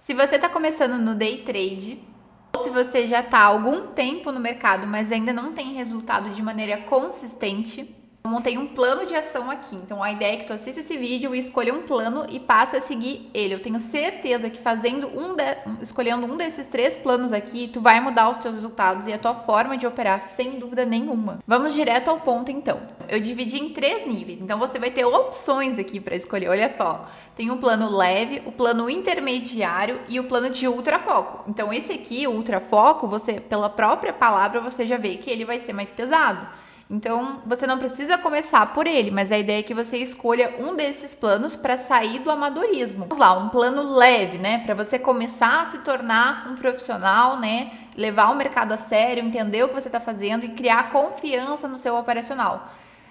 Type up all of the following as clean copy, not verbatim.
Se você está começando no day trade, ou se você já está há algum tempo no mercado, mas ainda não tem resultado de maneira consistente, eu montei um plano de ação aqui. Então a ideia é que tu assista esse vídeo e escolha um plano e passe a seguir ele. Eu tenho certeza que escolhendo um desses 3 planos aqui, tu vai mudar os teus resultados e a tua forma de operar, sem dúvida nenhuma. Vamos direto ao ponto então. Eu dividi em 3 níveis, então você vai ter opções aqui para escolher. Olha só, tem o plano leve, o plano intermediário e o plano de ultrafoco. Então esse aqui, o ultrafoco, você, pela própria palavra, você já vê que ele vai ser mais pesado. Então, você não precisa começar por ele, mas a ideia é que você escolha um desses planos para sair do amadorismo. Vamos lá, um plano leve, né? Para você começar a se tornar um profissional, né? Levar o mercado a sério, entender o que você está fazendo e criar confiança no seu operacional.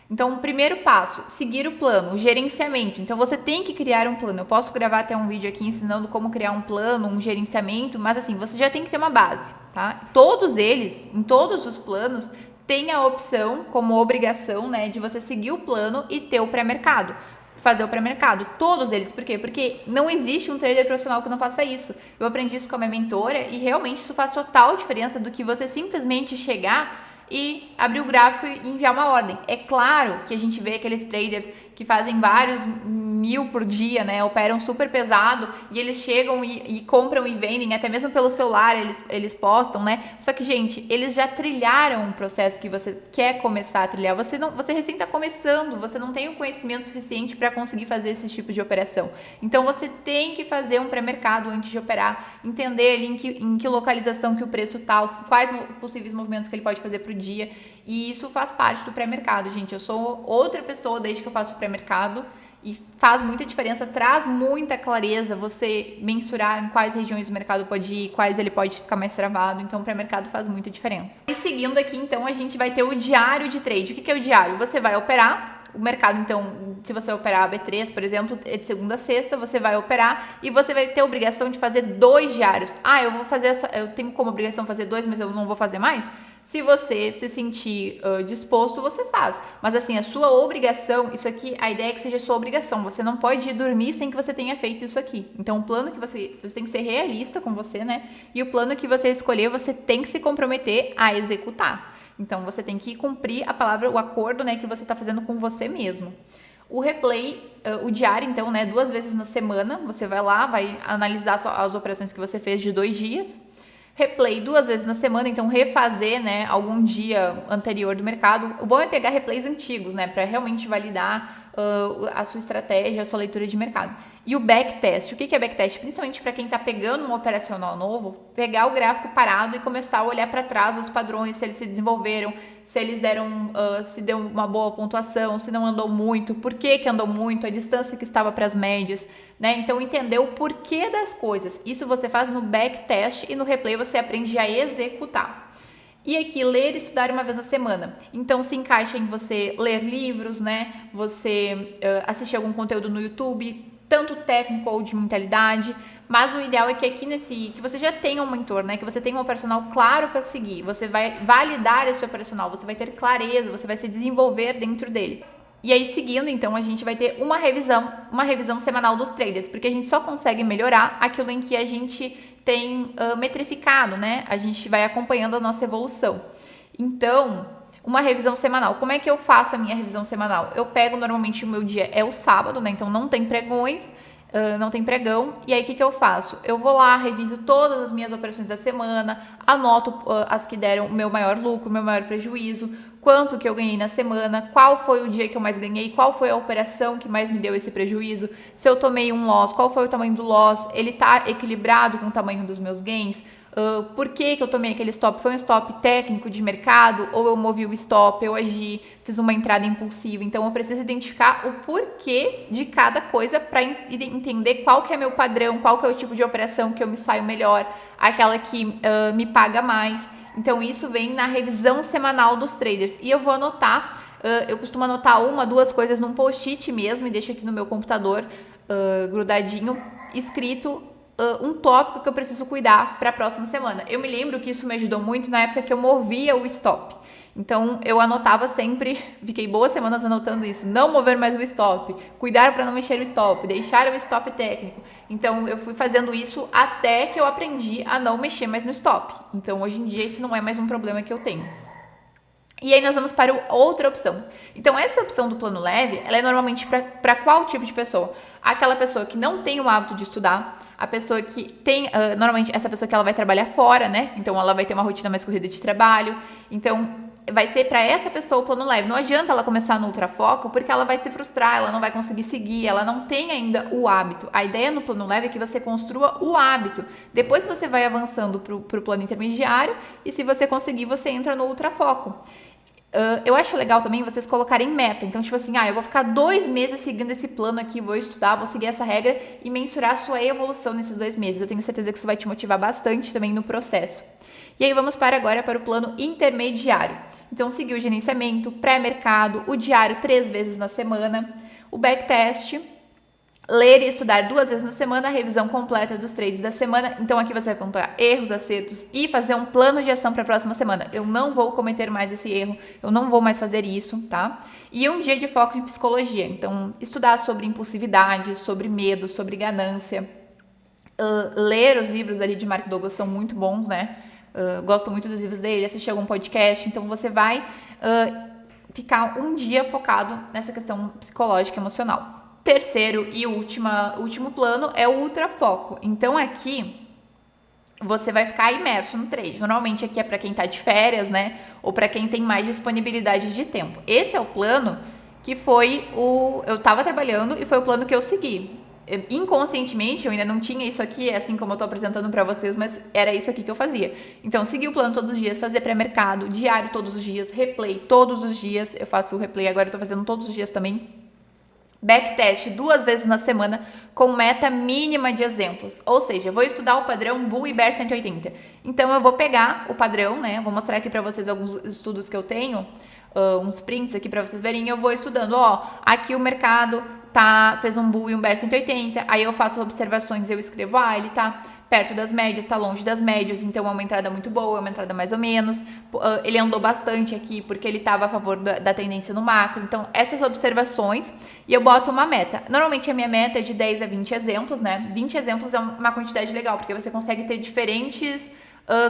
Então, o primeiro passo, seguir o plano, o gerenciamento. Então, você tem que criar um plano. Eu posso gravar até um vídeo aqui ensinando como criar um plano, um gerenciamento, mas assim, você já tem que ter uma base, tá? Todos eles, em todos os planos, tem a opção como obrigação, né, de você seguir o plano e ter o pré-mercado, fazer o pré-mercado, todos eles. Por quê? Porque não existe um trader profissional que não faça isso. Eu aprendi isso com a minha mentora e realmente isso faz total diferença do que você simplesmente chegar e abrir o gráfico e enviar uma ordem. É claro que a gente vê aqueles traders que fazem vários 1000 por dia, né? Operam super pesado e eles chegam e compram e vendem, até mesmo pelo celular eles postam, né? Só que, gente, eles já trilharam um processo que você quer começar a trilhar. Você recém está começando, você não tem o conhecimento suficiente para conseguir fazer esse tipo de operação. Então, você tem que fazer um pré-mercado antes de operar, entender ali em que localização que o preço tá, quais possíveis movimentos que ele pode fazer para o dia. E isso faz parte do pré-mercado, gente. Eu sou outra pessoa desde que eu faço pré-mercado e faz muita diferença, traz muita clareza você mensurar em quais regiões o mercado pode ir, quais ele pode ficar mais travado. Então, o pré-mercado faz muita diferença. E seguindo aqui, então, a gente vai ter o diário de trade. O que é o diário? Você vai operar o mercado, então, se você operar a B3, por exemplo, é de segunda a sexta, você vai operar e você vai ter a obrigação de fazer 2 diários. Ah, eu tenho como obrigação fazer 2, mas eu não vou fazer mais? Se você se sentir disposto, você faz. Mas assim, a sua obrigação, isso aqui, a ideia é que seja sua obrigação. Você não pode ir dormir sem que você tenha feito isso aqui. Então, o plano que você tem que ser realista com você, né? E o plano que você escolher, você tem que se comprometer a executar. Então, você tem que cumprir a palavra, o acordo, né, que você está fazendo com você mesmo. O replay, o diário, então, né, 2 vezes na semana, você vai lá, vai analisar as operações que você fez de 2 dias. Replay 2 vezes na semana, então refazer, né, algum dia anterior do mercado. O bom é pegar replays antigos, né, para realmente validar a sua estratégia, a sua leitura de mercado. E o backtest. O que é backtest? Principalmente para quem está pegando um operacional novo, pegar o gráfico parado e começar a olhar para trás os padrões, se eles se desenvolveram, se eles se deu uma boa pontuação, se não andou muito, por que andou muito, a distância que estava para as médias, né? Então, entender o porquê das coisas. Isso você faz no backtest e no replay você aprende a executar. E aqui, ler e estudar 1 vez na semana. Então, se encaixa em você ler livros, né? Você assistir algum conteúdo no YouTube, tanto técnico ou de mentalidade. Mas o ideal é que aqui que você já tenha um mentor, né? Que você tenha um operacional claro para seguir. Você vai validar esse operacional, você vai ter clareza, você vai se desenvolver dentro dele. E aí, seguindo, então, a gente vai ter uma revisão semanal dos traders, porque a gente só consegue melhorar aquilo em que a gente tem metrificado, né? A gente vai acompanhando a nossa evolução. Então, uma revisão semanal. Como é que eu faço a minha revisão semanal? Eu pego, normalmente, o meu dia é o sábado, né? Então, não tem pregões, não tem pregão. E aí, o que eu faço? Eu vou lá, reviso todas as minhas operações da semana, anoto as que deram o meu maior lucro, o meu maior prejuízo, quanto que eu ganhei na semana, qual foi o dia que eu mais ganhei, qual foi a operação que mais me deu esse prejuízo, se eu tomei um loss, qual foi o tamanho do loss, ele está equilibrado com o tamanho dos meus gains, por que eu tomei aquele stop, foi um stop técnico de mercado, ou eu movi o stop, eu agi, fiz uma entrada impulsiva. Então, eu preciso identificar o porquê de cada coisa para entender qual que é meu padrão, qual que é o tipo de operação que eu me saio melhor, aquela que me paga mais. Então, isso vem na revisão semanal dos traders. E eu vou anotar, eu costumo anotar 1, 2 coisas num post-it mesmo e deixo aqui no meu computador grudadinho, escrito um tópico que eu preciso cuidar para a próxima semana. Eu me lembro que isso me ajudou muito na época que eu movia o stop. Então, eu anotava sempre, fiquei boas semanas anotando isso, não mover mais o stop, cuidar para não mexer o stop, deixar o stop técnico. Então, eu fui fazendo isso até que eu aprendi a não mexer mais no stop. Então, hoje em dia, isso não é mais um problema que eu tenho. E aí nós vamos para outra opção. Então, essa opção do plano leve, ela é normalmente para qual tipo de pessoa? Aquela pessoa que não tem o hábito de estudar, a pessoa que tem, normalmente, essa pessoa que ela vai trabalhar fora, né? Então, ela vai ter uma rotina mais corrida de trabalho. Então, vai ser para essa pessoa o plano leve. Não adianta ela começar no ultrafoco, porque ela vai se frustrar, ela não vai conseguir seguir, ela não tem ainda o hábito. A ideia no plano leve é que você construa o hábito. Depois você vai avançando para o plano intermediário e se você conseguir, você entra no ultrafoco. Eu acho legal também vocês colocarem meta. Então, tipo assim, eu vou ficar 2 meses seguindo esse plano aqui, vou estudar, vou seguir essa regra e mensurar a sua evolução nesses 2 meses. Eu tenho certeza que isso vai te motivar bastante também no processo. E aí vamos agora para o plano intermediário. Então, seguir o gerenciamento, pré-mercado, o diário 3 vezes na semana, o backtest, ler e estudar 2 vezes na semana, a revisão completa dos trades da semana. Então, aqui você vai pontuar erros, acertos e fazer um plano de ação para a próxima semana. Eu não vou cometer mais esse erro, eu não vou mais fazer isso, tá? E um dia de foco em psicologia. Então, estudar sobre impulsividade, sobre medo, sobre ganância. Ler os livros ali de Mark Douglas são muito bons, né? Gosto muito dos livros dele, assistir algum podcast. Então, você vai ficar um dia focado nessa questão psicológica e emocional. Terceiro e último plano é o ultrafoco. Então, aqui você vai ficar imerso no trade. Normalmente aqui é para quem tá de férias, né? Ou para quem tem mais disponibilidade de tempo. Esse é o plano que eu tava trabalhando e foi o plano que eu segui. Inconscientemente, eu ainda não tinha isso aqui, assim como eu tô apresentando para vocês, mas era isso aqui que eu fazia. Então, seguir o plano todos os dias, fazer pré-mercado, diário todos os dias, replay todos os dias. Eu faço o replay agora, eu tô fazendo todos os dias também. Backtest 2 vezes na semana com meta mínima de exemplos. Ou seja, eu vou estudar o padrão Bull e Bear 180. Então, eu vou pegar o padrão, né? Vou mostrar aqui para vocês alguns estudos que eu tenho, uns prints aqui para vocês verem. Eu vou estudando, aqui o mercado fez um Bull e um Bear 180. Aí eu faço observações, eu escrevo, ele tá perto das médias, tá longe das médias, então é uma entrada muito boa, é uma entrada mais ou menos. Ele andou bastante aqui porque ele estava a favor da tendência no macro. Então, essas observações, e eu boto uma meta. Normalmente a minha meta é de 10 a 20 exemplos, né? 20 exemplos é uma quantidade legal, porque você consegue ter diferentes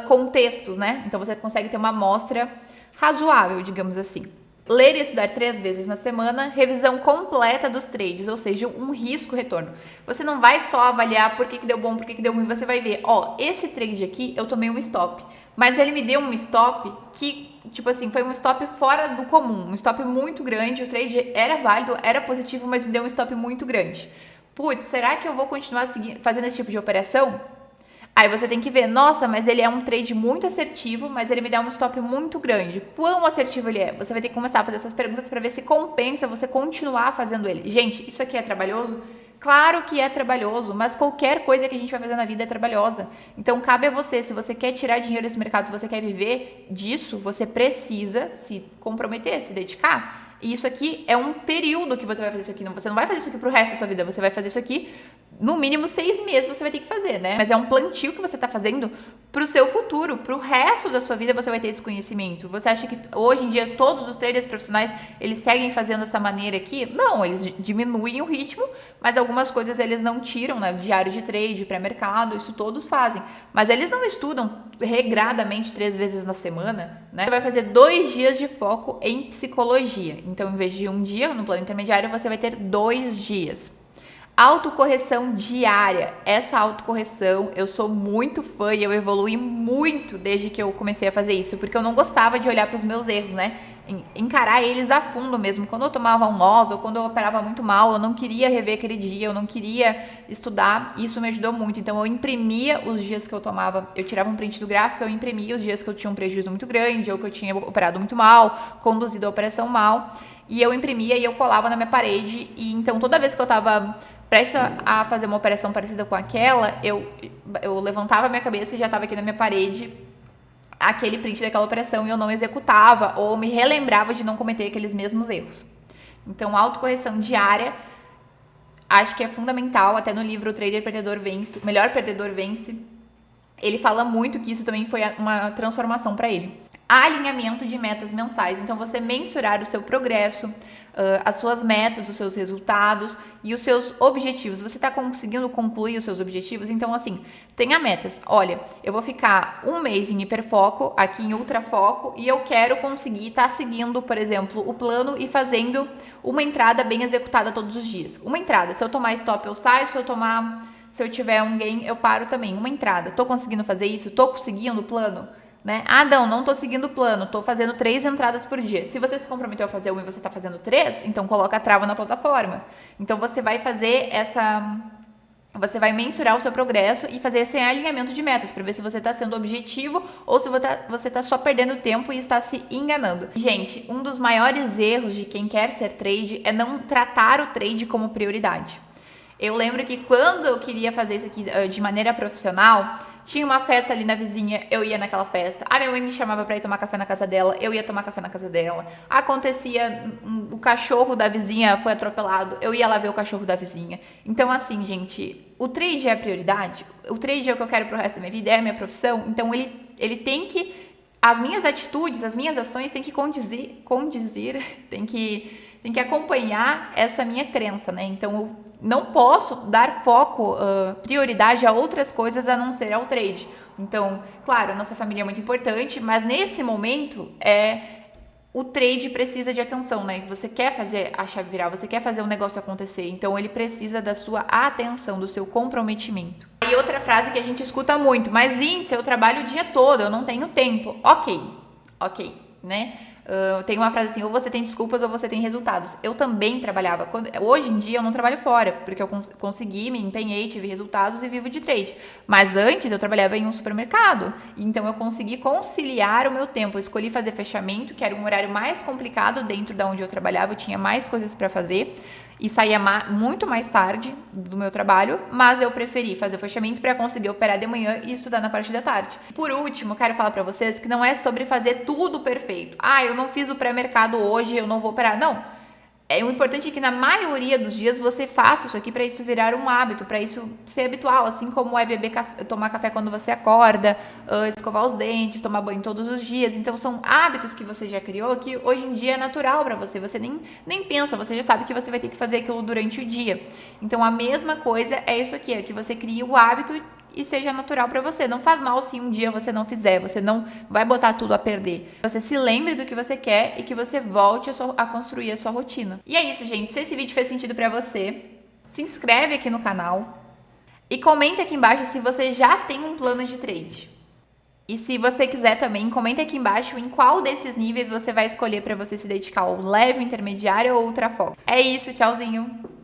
contextos, né? Então, você consegue ter uma amostra razoável, digamos assim. Ler e estudar 3 vezes na semana, revisão completa dos trades, ou seja, um risco-retorno. Você não vai só avaliar por que deu bom, por que deu ruim, você vai ver, esse trade aqui eu tomei um stop, mas ele me deu um stop que, tipo assim, foi um stop fora do comum, um stop muito grande, o trade era válido, era positivo, mas me deu um stop muito grande. Putz, será que eu vou continuar fazendo esse tipo de operação? Aí você tem que ver, nossa, mas ele é um trade muito assertivo, mas ele me dá um stop muito grande. Quão assertivo ele é? Você vai ter que começar a fazer essas perguntas para ver se compensa você continuar fazendo ele. Gente, isso aqui é trabalhoso? Claro que é trabalhoso, mas qualquer coisa que a gente vai fazer na vida é trabalhosa. Então, cabe a você, se você quer tirar dinheiro desse mercado, se você quer viver disso, você precisa se comprometer, se dedicar. E isso aqui é um período que você vai fazer isso aqui. Você não vai fazer isso aqui pro resto da sua vida, você vai fazer isso aqui no mínimo 6 meses você vai ter que fazer, né? Mas é um plantio que você tá fazendo pro seu futuro, pro resto da sua vida você vai ter esse conhecimento. Você acha que hoje em dia todos os traders profissionais, eles seguem fazendo dessa maneira aqui? Não, eles diminuem o ritmo, mas algumas coisas eles não tiram, né? Diário de trade, pré-mercado, isso todos fazem. Mas eles não estudam regradamente 3 vezes na semana, né? Você vai fazer 2 dias de foco em psicologia. Então, em vez de um dia no plano intermediário, você vai ter 2 dias. Autocorreção diária. Essa autocorreção, eu sou muito fã e eu evolui muito desde que eu comecei a fazer isso, porque eu não gostava de olhar para os meus erros, né? Encarar eles a fundo mesmo. Quando eu tomava um loss ou quando eu operava muito mal, eu não queria rever aquele dia, eu não queria estudar. Isso me ajudou muito. Então, eu imprimia os dias que eu tomava, eu tirava um print do gráfico, eu imprimia os dias que eu tinha um prejuízo muito grande ou que eu tinha operado muito mal, conduzido a operação mal. E eu imprimia e eu colava na minha parede. E então, toda vez que eu tava prestes a fazer uma operação parecida com aquela, eu levantava a minha cabeça e já estava aqui na minha parede aquele print daquela operação e eu não executava ou me relembrava de não cometer aqueles mesmos erros. Então, autocorreção diária acho que é fundamental, até no livro O Trader Perdedor Vence, O Melhor Perdedor Vence, ele fala muito que isso também foi uma transformação para ele. Alinhamento de metas mensais. Então, você mensurar o seu progresso, as suas metas, os seus resultados e os seus objetivos. Você está conseguindo concluir os seus objetivos? Então, assim, tenha metas. Olha, eu vou ficar um mês em hiperfoco, aqui em ultrafoco, e eu quero conseguir estar seguindo, por exemplo, o plano e fazendo uma entrada bem executada todos os dias. Uma entrada. Se eu tomar stop, eu saio. Se eu tiver um gain, eu paro também. Uma entrada. Tô conseguindo fazer isso? Tô conseguindo o plano? Né? Ah, não tô seguindo o plano, tô fazendo 3 entradas por dia. Se você se comprometeu a fazer 1 e você tá fazendo 3, então coloca a trava na plataforma. Então você vai fazer você vai mensurar o seu progresso e fazer esse alinhamento de metas para ver se você está sendo objetivo ou se você está só perdendo tempo e está se enganando. Gente, um dos maiores erros de quem quer ser trade é não tratar o trade como prioridade. Eu lembro que quando eu queria fazer isso aqui de maneira profissional, tinha uma festa ali na vizinha, eu ia naquela festa. A minha mãe me chamava pra ir tomar café na casa dela, eu ia tomar café na casa dela. Acontecia, o cachorro da vizinha foi atropelado, eu ia lá ver o cachorro da vizinha. Então, assim, gente, o trade é a prioridade, o trade é o que eu quero pro resto da minha vida, é a minha profissão. Então, ele tem que, as minhas atitudes, as minhas ações têm que condizer tem que acompanhar essa minha crença, né? Então, eu não posso dar foco, prioridade a outras coisas a não ser ao trade. Então, claro, a nossa família é muito importante, mas nesse momento, o trade precisa de atenção, né? Você quer fazer a chave virar, você quer fazer o negócio acontecer, então ele precisa da sua atenção, do seu comprometimento. E outra frase que a gente escuta muito, mas Lindsay, eu trabalho o dia todo, eu não tenho tempo. Ok, né? Tem uma frase assim, ou você tem desculpas ou você tem resultados. Eu também trabalhava. Hoje em dia eu não trabalho fora, porque eu consegui, me empenhei, tive resultados e vivo de trade. Mas antes eu trabalhava em um supermercado. Então eu consegui conciliar o meu tempo. Eu escolhi fazer fechamento, que era um horário mais complicado dentro de onde eu trabalhava. Eu tinha mais coisas para fazer e saía muito mais tarde do meu trabalho, mas eu preferi fazer o fechamento para conseguir operar de manhã e estudar na parte da tarde. Por último, quero falar para vocês que não é sobre fazer tudo perfeito. Ah, eu não fiz o pré-mercado hoje, eu não vou operar. Não. O importante é que na maioria dos dias você faça isso aqui para isso virar um hábito, para isso ser habitual, assim como é tomar café quando você acorda, escovar os dentes, tomar banho todos os dias. Então são hábitos que você já criou que hoje em dia é natural para você. Você nem pensa, você já sabe que você vai ter que fazer aquilo durante o dia. Então a mesma coisa é isso aqui, é que você cria o hábito e seja natural para você. Não faz mal se um dia você não fizer, você não vai botar tudo a perder. Você se lembre do que você quer e que você volte a construir a sua rotina. E é isso, gente. Se esse vídeo fez sentido para você, se inscreve aqui no canal e comenta aqui embaixo se você já tem um plano de trade. E se você quiser também, comenta aqui embaixo em qual desses níveis você vai escolher para você se dedicar ao leve, intermediário ou ultrafoco. É isso, tchauzinho!